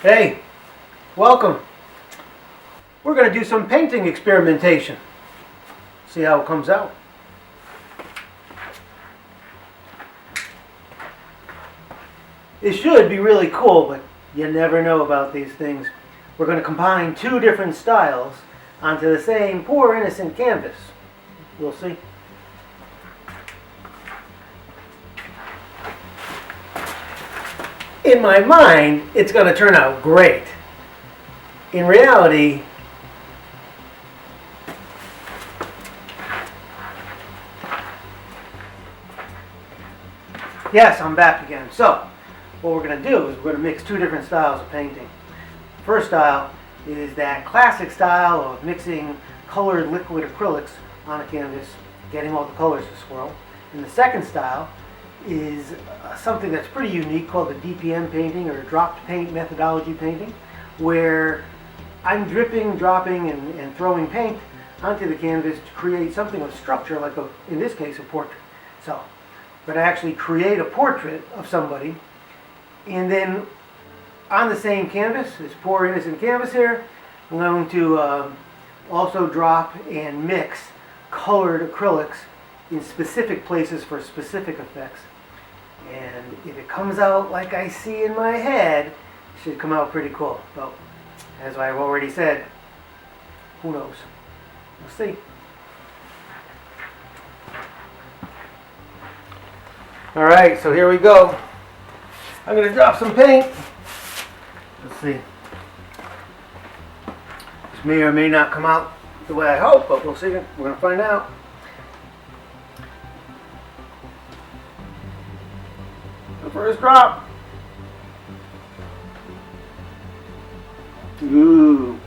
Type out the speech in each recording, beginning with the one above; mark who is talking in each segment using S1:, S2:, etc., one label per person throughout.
S1: Hey, welcome. We're going to do some painting experimentation. See how it comes out. It should be really cool, but you never know about these things. We're going to combine two different styles onto the same poor innocent canvas. We'll see. In my mind, it's going to turn out great. In reality, yes, I'm back again. So, what we're going to do is we're going to mix two different styles of painting. First style is that classic style of mixing colored liquid acrylics on a canvas, getting all the colors to swirl. And the second style is something that's pretty unique called the DPM painting, or dropped paint methodology painting, where I'm dripping, dropping, and throwing paint onto the canvas to create something of structure, like in this case, a portrait. So I'm going to actually create a portrait of somebody, and then on the same canvas, this poor innocent canvas here, I'm going to also drop and mix colored acrylics in specific places for specific effects. And if it comes out like I see in my head, it should come out pretty cool. But as I've already said, who knows? We'll see. Alright, so here we go. I'm going to drop some paint. Let's see. This may or may not come out the way I hope, but we'll see. We're going to find out. The first drop. Ooh.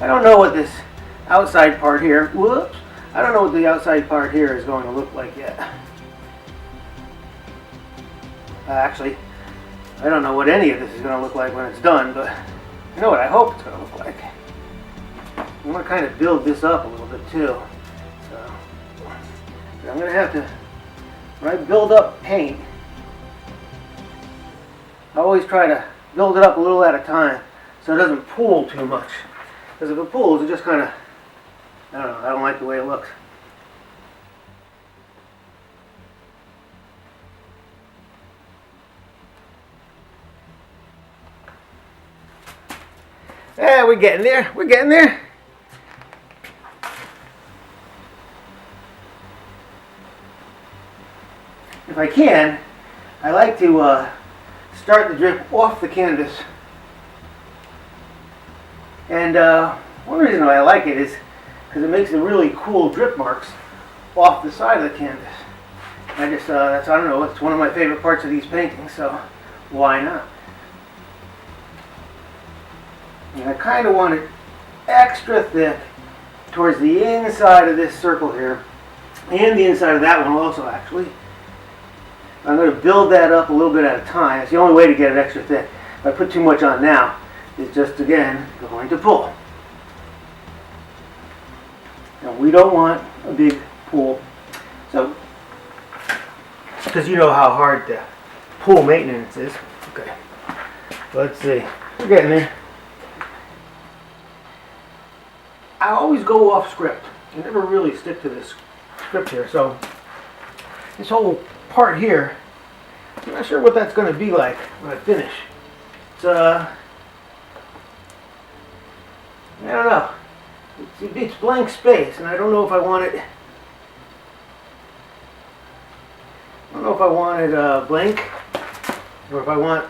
S1: I don't know what this outside part here, whoops, I don't know what the outside part here is going to look like yet. Actually, I don't know what any of this is going to look like when it's done, but you know what I hope it's going to look like. I want to kind of build this up a little bit too. So I'm going to have to, when I build up paint, I always try to build it up a little at a time so it doesn't pool too much. Because if it pools, it just kind of, I don't know, I don't like the way it looks. Yeah, we're getting there. We're getting there. If I can, I like to start the drip off the canvas. And one reason why I like it is because it makes the really cool drip marks off the side of the canvas. I just, I don't know, it's one of my favorite parts of these paintings, so why not? And I kind of want it extra thick towards the inside of this circle here, and the inside of that one also, actually. I'm going to build that up a little bit at a time. It's the only way to get it extra thick. If I put too much on now, it's just, again, going to pull. And we don't want a big pool. So, because you know how hard the pool maintenance is. Okay, let's see. We're getting there. I always go off script. I never really stick to this script here. So this whole part here, I'm not sure what that's going to be like when I finish. It's I don't know. It's blank space, and I don't know if I want it. I don't know if I want it blank or if I want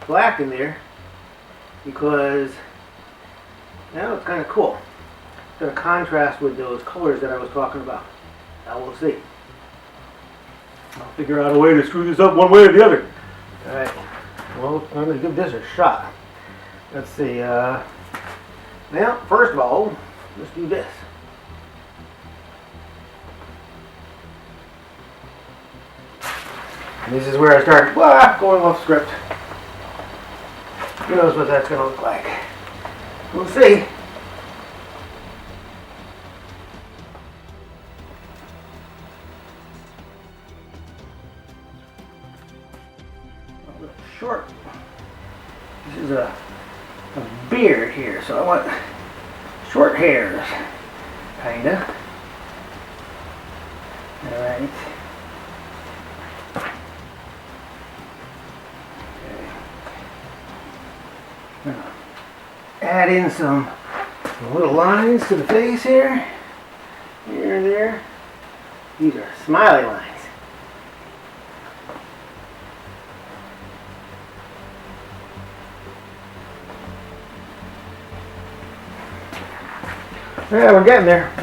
S1: black in there, because now it's kind of cool. It's going to contrast with those colors that I was talking about. Now we'll see. I'll figure out a way to screw this up one way or the other. All right. Well, I'm going to give this a shot. Let's see. Well, first of all, let's do this. And this is where I start going off script. Who knows what that's going to look like? We'll see. A little short. This is a beard here, so I want short hairs, kinda. All right. Add in some little lines to the face here and there. These are smiley lines. Yeah, we're getting there.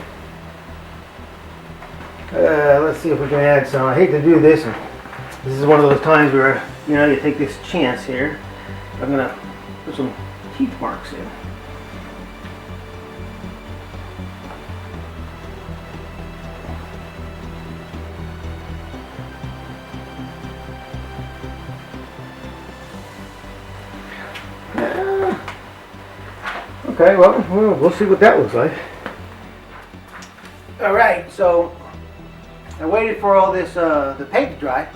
S1: Let's see if we can add some. I hate to do this, and this is one of those times where, you know, you take this chance here. I'm gonna put some teeth marks in. Okay, well, we'll see what that looks like. Alright, so I waited for all this, the paint to dry,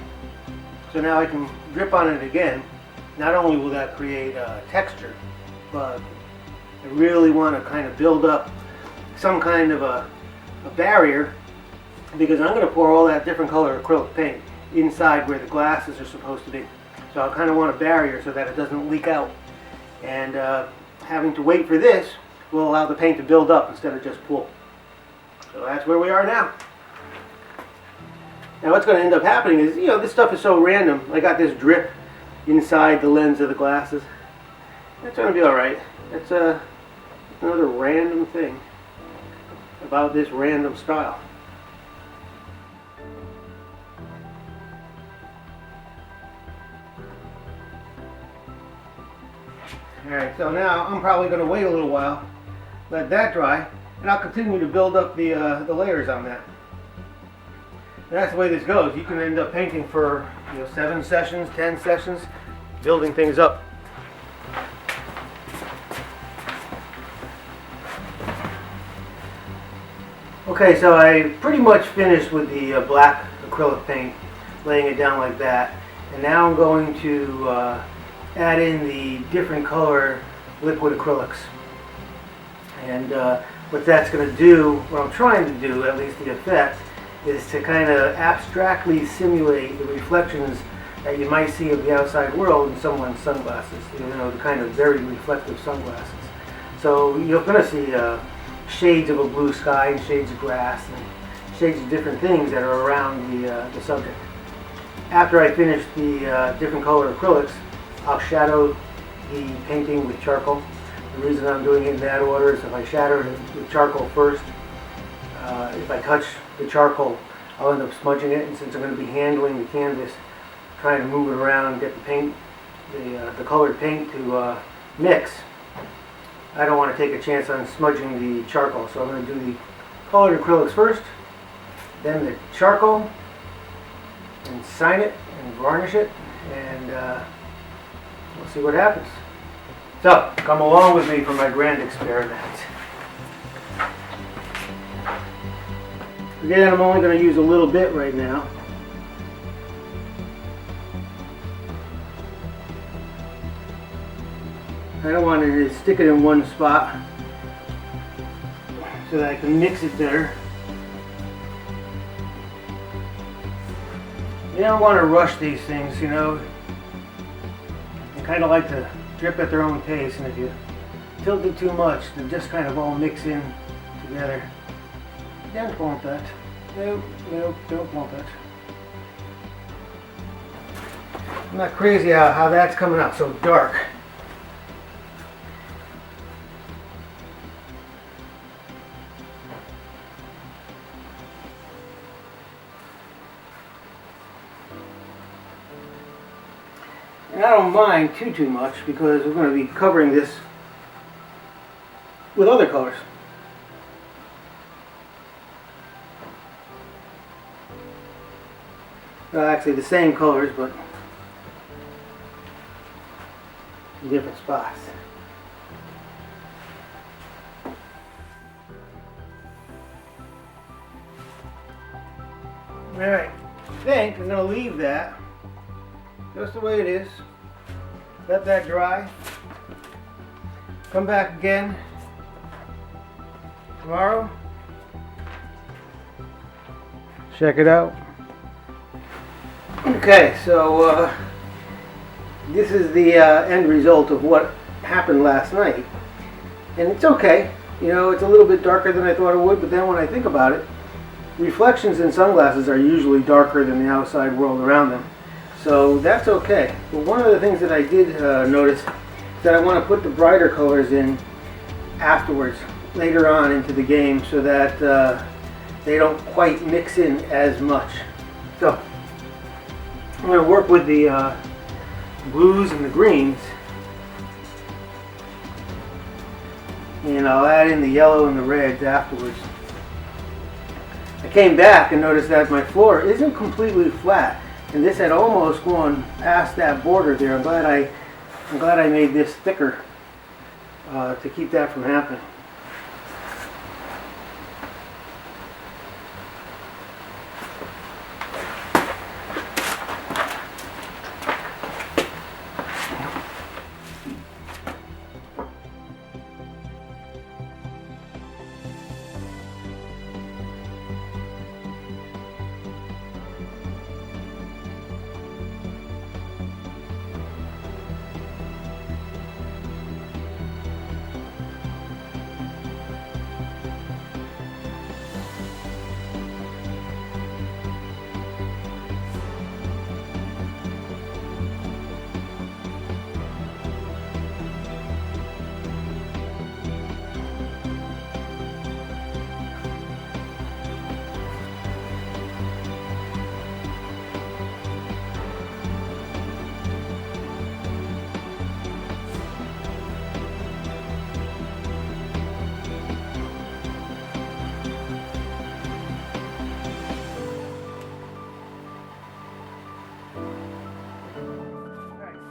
S1: so now I can drip on it again. Not only will that create texture, but I really want to kind of build up some kind of a barrier, because I'm going to pour all that different color acrylic paint inside where the glasses are supposed to be. So I kind of want a barrier so that it doesn't leak out. And having to wait for this will allow the paint to build up instead of just pool. So that's where we are now. Now what's going to end up happening is, you know, this stuff is so random. I got this drip inside the lens of the glasses. That's going to be alright. That's another random thing about this random style. Alright, so now I'm probably going to wait a little while, let that dry, and I'll continue to build up the layers on that. And that's the way this goes. You can end up painting for, you know, 7 sessions, 10 sessions, building things up. Okay, so I pretty much finished with the black acrylic paint, laying it down like that. And now I'm going to add in the different color liquid acrylics. And what that's going to do, what I'm trying to do, at least the effect, is to kind of abstractly simulate the reflections that you might see of the outside world in someone's sunglasses. You know, the kind of very reflective sunglasses. So you're going to see shades of a blue sky and shades of grass and shades of different things that are around the subject. After I finish the different color acrylics, I'll shadow the painting with charcoal. The reason I'm doing it in that order is if I shadow it with charcoal first, if I touch the charcoal, I'll end up smudging it, and since I'm going to be handling the canvas, trying to move it around and get the paint, the colored paint to mix, I don't want to take a chance on smudging the charcoal. So I'm going to do the colored acrylics first, then the charcoal, and sign it and varnish it, and we'll see what happens. So, come along with me for my grand experiment. Again, I'm only going to use a little bit right now. I don't want to stick it in one spot so that I can mix it better. You don't want to rush these things, you know. I kind of like to drip at their own pace, and if you tilt it too much, they just kind of all mix in together. Don't want that. No, don't want that. I'm not crazy how that's coming out so dark. And I don't mind too much because we're going to be covering this with other colors. Well, actually the same colors, but different spots. Alright, I think I'm going to leave that just the way it is. Let that dry. Come back again tomorrow. Check it out. Okay, so this is the end result of what happened last night. And it's okay. You know, it's a little bit darker than I thought it would, but then when I think about it, reflections in sunglasses are usually darker than the outside world around them. So that's okay. But one of the things that I did notice is that I want to put the brighter colors in afterwards, later on into the game, so that they don't quite mix in as much. So I'm going to work with the blues and the greens, and I'll add in the yellow and the reds afterwards. I came back and noticed that my floor isn't completely flat, and this had almost gone past that border there. I'm glad I made this thicker to keep that from happening.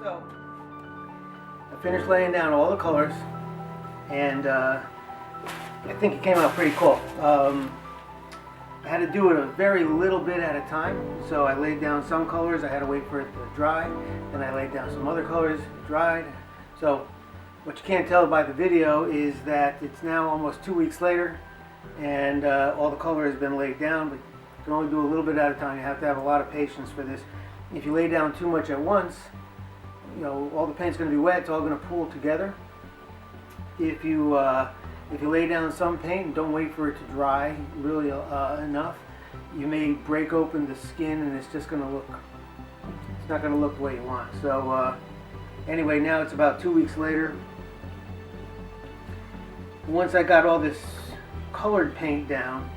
S1: So I finished laying down all the colors, and I think it came out pretty cool. I had to do it a very little bit at a time, so I laid down some colors, I had to wait for it to dry, then I laid down some other colors, it dried. So what you can't tell by the video is that it's now almost 2 weeks later, and all the color has been laid down, but you can only do a little bit at a time. You have to have a lot of patience for this. If you lay down too much at once, you know, all the paint's going to be wet, it's all going to pool together. If you lay down some paint and don't wait for it to dry really enough, you may break open the skin, and it's just going to look, it's not going to look the way you want. So anyway, now it's about 2 weeks later. Once I got all this colored paint down,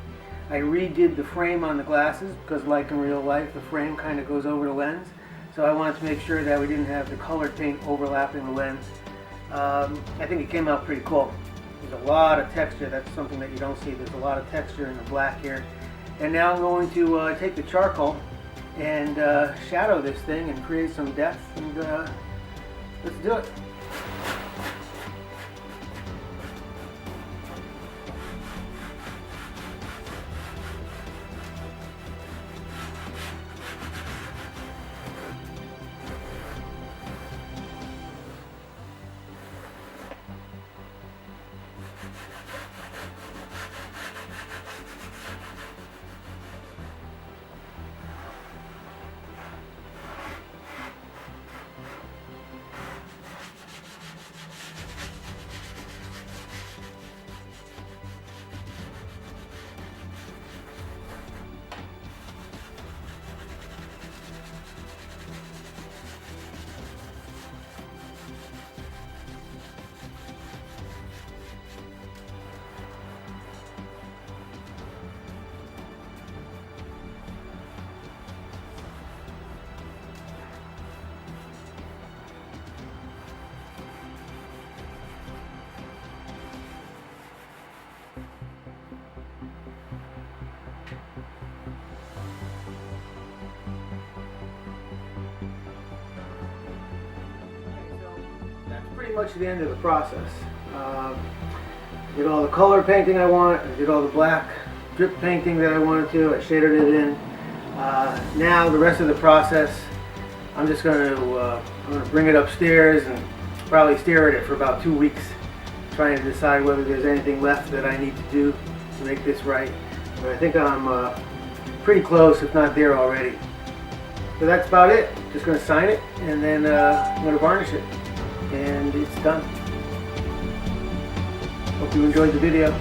S1: I redid the frame on the glasses, because like in real life, the frame kind of goes over the lens. So I wanted to make sure that we didn't have the colored paint overlapping the lens. I think it came out pretty cool. There's a lot of texture. That's something that you don't see. There's a lot of texture in the black here. And now I'm going to take the charcoal and shadow this thing and create some depth, and let's do it. pretty much the end of the process. Did all the color painting I want. I did all the black drip painting that I wanted to. I shaded it in. Now the rest of the process, I'm just going to bring it upstairs and probably stare at it for about 2 weeks, trying to decide whether there's anything left that I need to do to make this right. But I think I'm pretty close, if not there already. So that's about it. Just going to sign it, and then I'm going to varnish it, and it's done. Hope you enjoyed the video.